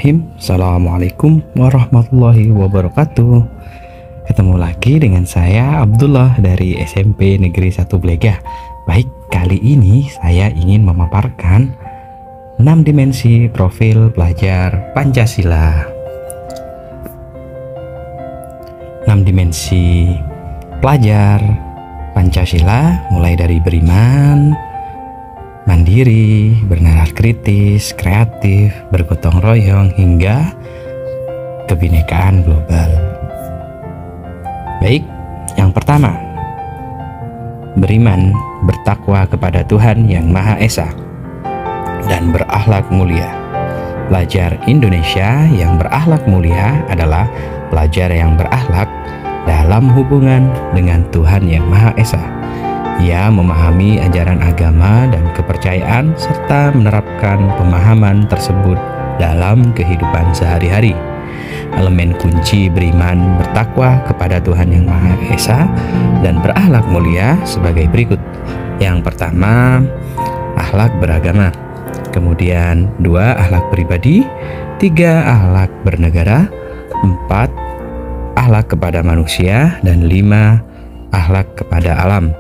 Bismillahirrahmanirrahim. Assalamualaikum warahmatullahi wabarakatuh. Ketemu lagi dengan saya Abdullah dari SMP Negeri 1 Blega. Baik, kali ini saya ingin memaparkan 6 dimensi profil pelajar Pancasila. 6 dimensi pelajar Pancasila mulai dari beriman, mandiri, bernalar kritis, kreatif, bergotong royong, hingga kebinekaan global. Baik, yang pertama, beriman, bertakwa kepada Tuhan Yang Maha Esa, dan berakhlak mulia. Pelajar Indonesia yang berakhlak mulia adalah pelajar yang berakhlak dalam hubungan dengan Tuhan Yang Maha Esa. Ia memahami ajaran agama dan kepercayaan serta menerapkan pemahaman tersebut dalam kehidupan sehari-hari. Elemen kunci beriman, bertakwa kepada Tuhan Yang Maha Esa dan berakhlak mulia sebagai berikut. Yang pertama, akhlak beragama. Kemudian 2, akhlak pribadi. 3, akhlak bernegara. 4, akhlak kepada manusia. Dan 5, akhlak kepada alam.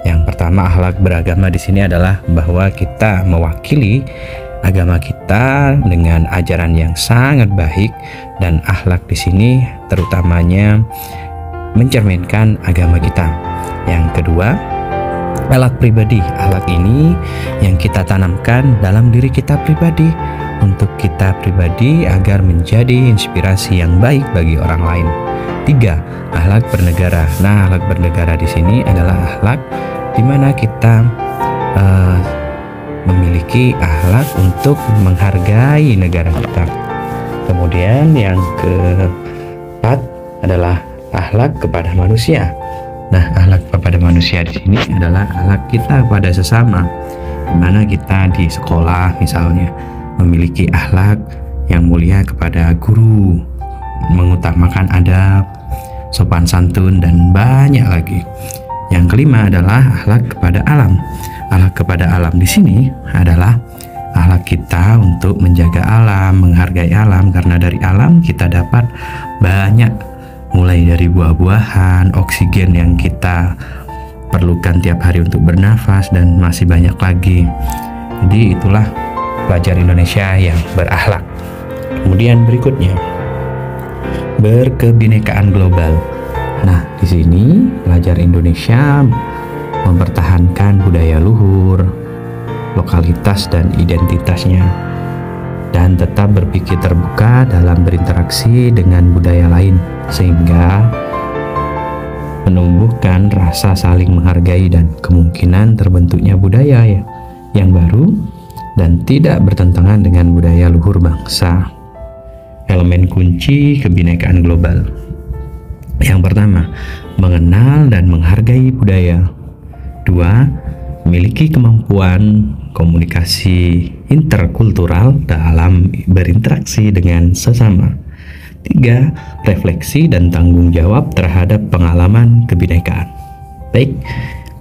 Yang pertama, akhlak beragama di sini adalah bahwa kita mewakili agama kita dengan ajaran yang sangat baik, dan akhlak di sini terutamanya mencerminkan agama kita. Yang kedua, akhlak pribadi. Akhlak ini yang kita tanamkan dalam diri kita pribadi, untuk kita pribadi agar menjadi inspirasi yang baik bagi orang lain. 3, akhlak bernegara. Nah, akhlak bernegara di sini adalah akhlak di mana kita memiliki akhlak untuk menghargai negara kita. Kemudian yang keempat adalah akhlak kepada manusia. Nah, akhlak kepada manusia di sini adalah akhlak kita kepada sesama, di mana kita di sekolah misalnya memiliki akhlak yang mulia kepada guru, mengutamakan adab, sopan santun, dan banyak lagi. Yang kelima adalah akhlak kepada alam. Akhlak kepada alam di sini adalah akhlak kita untuk menjaga alam, menghargai alam, karena dari alam kita dapat banyak, mulai dari buah-buahan, oksigen yang kita perlukan tiap hari untuk bernafas, dan masih banyak lagi. Jadi itulah pelajar Indonesia yang berakhlak. Kemudian berikutnya, berkebinekaan global. Nah, di sini pelajar Indonesia mempertahankan budaya luhur, lokalitas dan identitasnya, dan tetap berpikir terbuka dalam berinteraksi dengan budaya lain, sehingga menumbuhkan rasa saling menghargai dan kemungkinan terbentuknya budaya yang baru dan tidak bertentangan dengan budaya luhur bangsa. Elemen kunci kebinekaan global. Yang pertama, mengenal dan menghargai budaya. 2, memiliki kemampuan komunikasi interkultural dalam berinteraksi dengan sesama. 3, refleksi dan tanggung jawab terhadap pengalaman kebinekaan. Baik,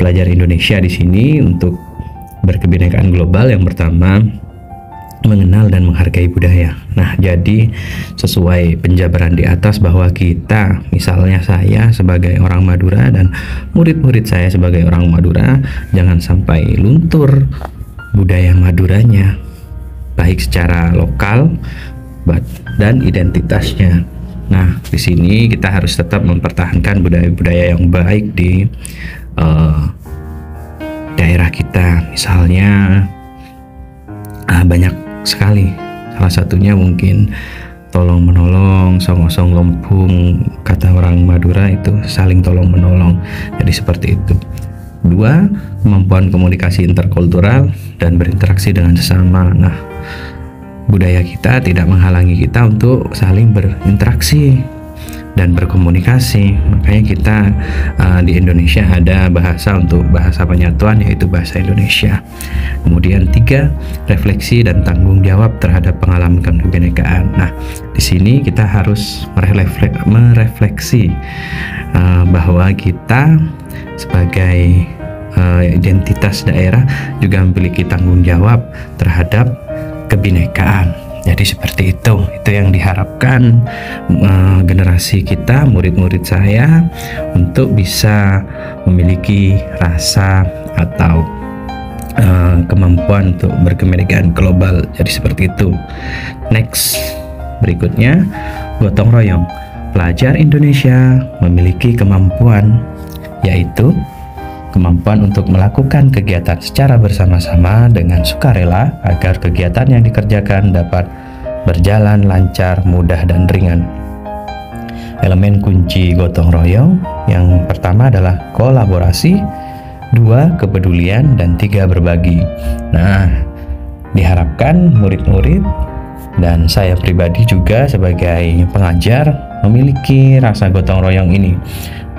pelajar Indonesia di sini untuk berkebinekaan global, yang pertama, mengenal dan menghargai budaya. Nah, jadi sesuai penjabaran di atas bahwa kita, misalnya saya sebagai orang Madura dan murid-murid saya sebagai orang Madura, jangan sampai luntur budaya Maduranya, baik secara lokal dan identitasnya. Nah, di sini kita harus tetap mempertahankan budaya-budaya yang baik di daerah kita. Misalnya banyak sekali, salah satunya mungkin tolong menolong, song-song lempung, kata orang Madura itu saling tolong menolong. Jadi seperti itu. 2, kemampuan komunikasi interkultural dan berinteraksi dengan sesama. Nah, budaya kita tidak menghalangi kita untuk saling berinteraksi dan berkomunikasi. Makanya kita di Indonesia ada bahasa untuk bahasa penyatuan, yaitu bahasa Indonesia. Kemudian 3, refleksi dan tanggung jawab terhadap pengalaman kebinekaan. Nah, di sini kita harus merefleksi bahwa kita sebagai identitas daerah juga memiliki tanggung jawab terhadap kebinekaan. Jadi seperti itu yang diharapkan generasi kita, murid-murid saya, untuk bisa memiliki rasa atau kemampuan untuk berkemerdekaan global. Jadi seperti itu. Next, berikutnya gotong royong. Pelajar Indonesia memiliki kemampuan, yaitu kemampuan untuk melakukan kegiatan secara bersama-sama dengan sukarela agar kegiatan yang dikerjakan dapat berjalan lancar, mudah, dan ringan. Elemen kunci gotong royong yang pertama adalah kolaborasi, 2 kepedulian, dan 3 berbagi. Nah, diharapkan murid-murid dan saya pribadi juga sebagai pengajar memiliki rasa gotong royong ini,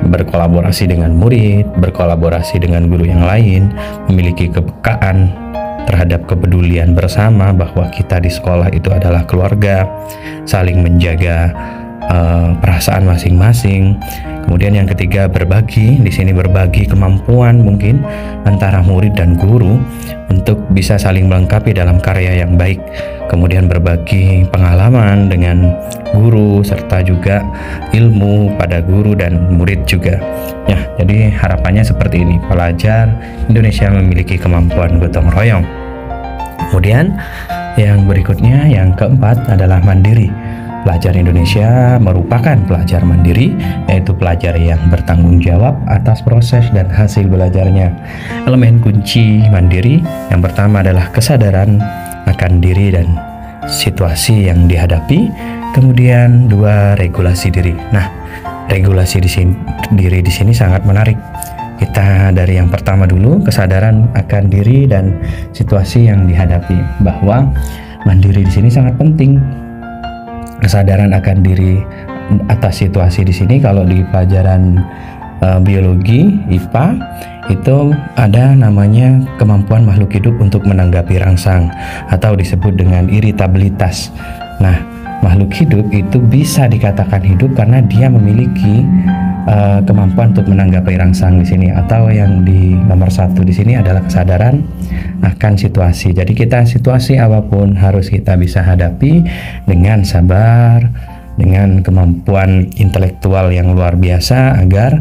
berkolaborasi dengan murid, berkolaborasi dengan guru yang lain, memiliki kepekaan terhadap kepedulian bersama bahwa kita di sekolah itu adalah keluarga, saling menjaga perasaan masing-masing. Kemudian yang ketiga, berbagi. Di sini berbagi kemampuan mungkin antara murid dan guru untuk bisa saling melengkapi dalam karya yang baik. Kemudian berbagi pengalaman dengan guru serta juga ilmu pada guru dan murid juga. Ya, jadi harapannya seperti ini. Pelajar Indonesia memiliki kemampuan gotong royong. Kemudian yang berikutnya, yang keempat adalah mandiri. Pelajar Indonesia merupakan pelajar mandiri, yaitu pelajar yang bertanggung jawab atas proses dan hasil belajarnya. Elemen kunci mandiri yang pertama adalah kesadaran akan diri dan situasi yang dihadapi. Kemudian 2, regulasi diri. Nah, regulasi diri di sini sangat menarik. Kita dari yang pertama dulu, kesadaran akan diri dan situasi yang dihadapi, bahwa mandiri di sini sangat penting. Kesadaran akan diri atas situasi di sini, kalau di pelajaran biologi IPA itu ada namanya kemampuan makhluk hidup untuk menanggapi rangsang atau disebut dengan iritabilitas. Nah, makhluk hidup itu bisa dikatakan hidup karena dia memiliki kemampuan untuk menanggapi rangsang di sini, atau yang di nomor 1 di sini adalah kesadaran akan situasi. Jadi kita situasi apapun harus kita bisa hadapi dengan sabar, dengan kemampuan intelektual yang luar biasa, agar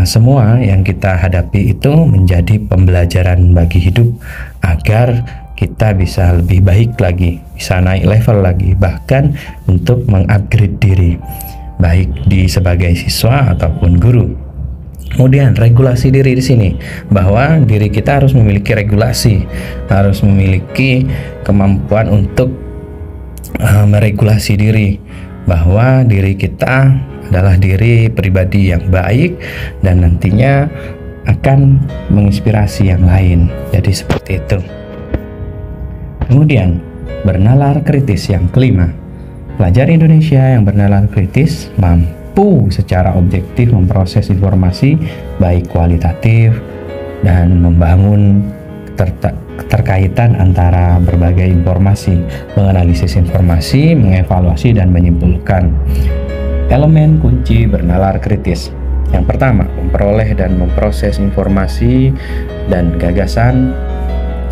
semua yang kita hadapi itu menjadi pembelajaran bagi hidup, agar kita bisa lebih baik lagi, bisa naik level lagi, bahkan untuk mengupgrade diri, baik di sebagai siswa ataupun guru. Kemudian regulasi diri di sini, bahwa diri kita harus memiliki regulasi, harus memiliki kemampuan untuk meregulasi diri, bahwa diri kita adalah diri pribadi yang baik dan nantinya akan menginspirasi yang lain. Jadi seperti itu. Kemudian bernalar kritis yang kelima. Pelajar Indonesia yang bernalar kritis mampu secara objektif memproses informasi baik kualitatif dan membangun keterkaitan antara berbagai informasi, menganalisis informasi, mengevaluasi, dan menyimpulkan. Elemen kunci bernalar kritis. Yang pertama, memperoleh dan memproses informasi dan gagasan.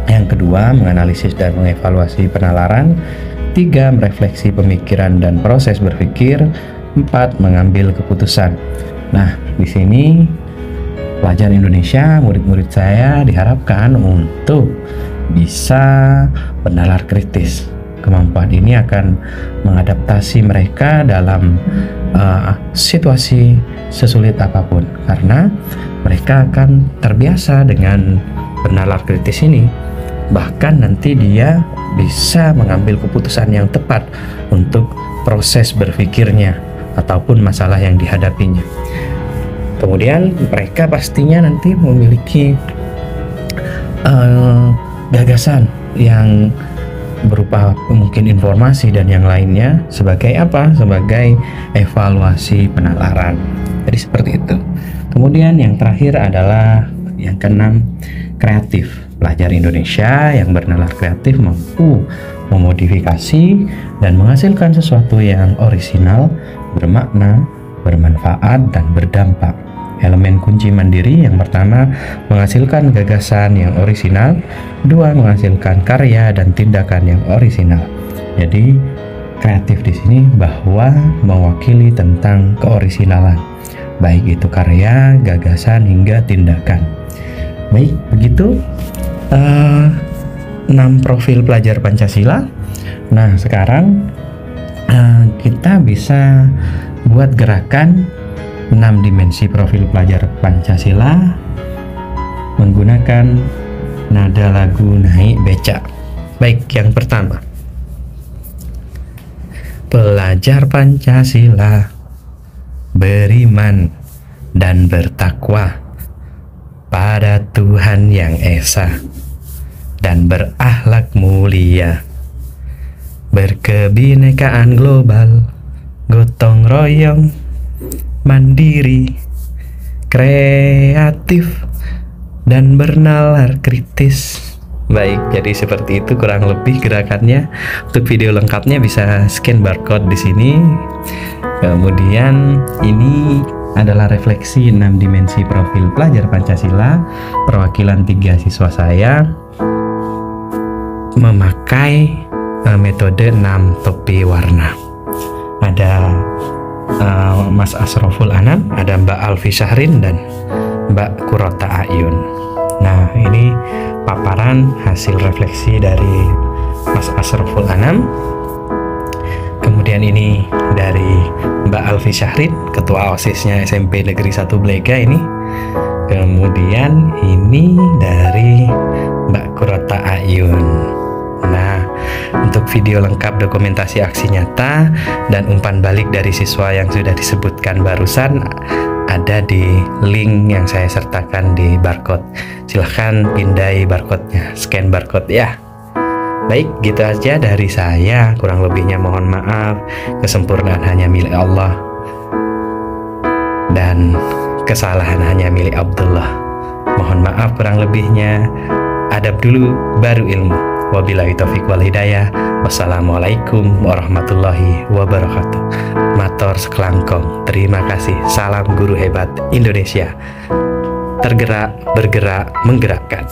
Yang kedua, menganalisis dan mengevaluasi penalaran. 3, merefleksi pemikiran dan proses berpikir. 4, mengambil keputusan. Nah, di sini pelajar Indonesia, murid-murid saya diharapkan untuk bisa bernalar kritis. Kemampuan ini akan mengadaptasi mereka dalam situasi sesulit apapun, karena mereka akan terbiasa dengan bernalar kritis ini. Bahkan nanti dia bisa mengambil keputusan yang tepat untuk proses berpikirnya ataupun masalah yang dihadapinya. Kemudian mereka pastinya nanti memiliki gagasan yang berupa mungkin informasi dan yang lainnya sebagai apa? Sebagai evaluasi penalaran. Jadi seperti itu. Kemudian yang terakhir adalah yang keenam, kreatif. Pelajar Indonesia yang bernalar kreatif mampu memodifikasi dan menghasilkan sesuatu yang orisinal, bermakna, bermanfaat, dan berdampak. Elemen kunci mandiri yang pertama, menghasilkan gagasan yang orisinal. 2, menghasilkan karya dan tindakan yang orisinal. Jadi kreatif di sini bahwa mewakili tentang keorisinalan, baik itu karya, gagasan hingga tindakan. Baik, begitu 6 profil pelajar Pancasila. Nah, sekarang kita bisa buat gerakan 6 dimensi profil pelajar Pancasila menggunakan nada lagu naik becak. Baik, yang pertama, pelajar Pancasila beriman dan bertakwa pada Tuhan Yang Esa dan berakhlak mulia, berkebinekaan global, gotong royong, mandiri, kreatif, dan bernalar kritis. Baik, jadi seperti itu kurang lebih gerakannya. Untuk video lengkapnya bisa scan barcode di sini. Kemudian ini adalah refleksi 6 dimensi profil pelajar Pancasila, perwakilan 3 siswa saya memakai metode 6 topi warna. Ada Mas Asroful Anam, ada Mbak Alfi Syahrin, dan Mbak Kurota Ayun. Nah, ini paparan hasil refleksi dari Mas Asroful Anam. Kemudian ini dari Mbak Alfi Syahrin, ketua OSIS-nya SMP Negeri 1 Blega ini. Kemudian ini dari Mbak Kurota Ayun. Nah, untuk video lengkap dokumentasi aksi nyata dan umpan balik dari siswa yang sudah disebutkan barusan ada di link yang saya sertakan di barcode. Silahkan pindai barcode-nya, scan barcode ya. Baik, gitu aja dari saya. Kurang lebihnya mohon maaf. Kesempurnaan hanya milik Allah dan kesalahan hanya milik Abdullah. Mohon maaf kurang lebihnya. Adab dulu baru ilmu. Wabillahi taufiq wal hidayah. Wassalamualaikum warahmatullahi wabarakatuh. Matur sekelangkong. Terima kasih. Salam guru hebat Indonesia. Tergerak, bergerak, menggerakkan.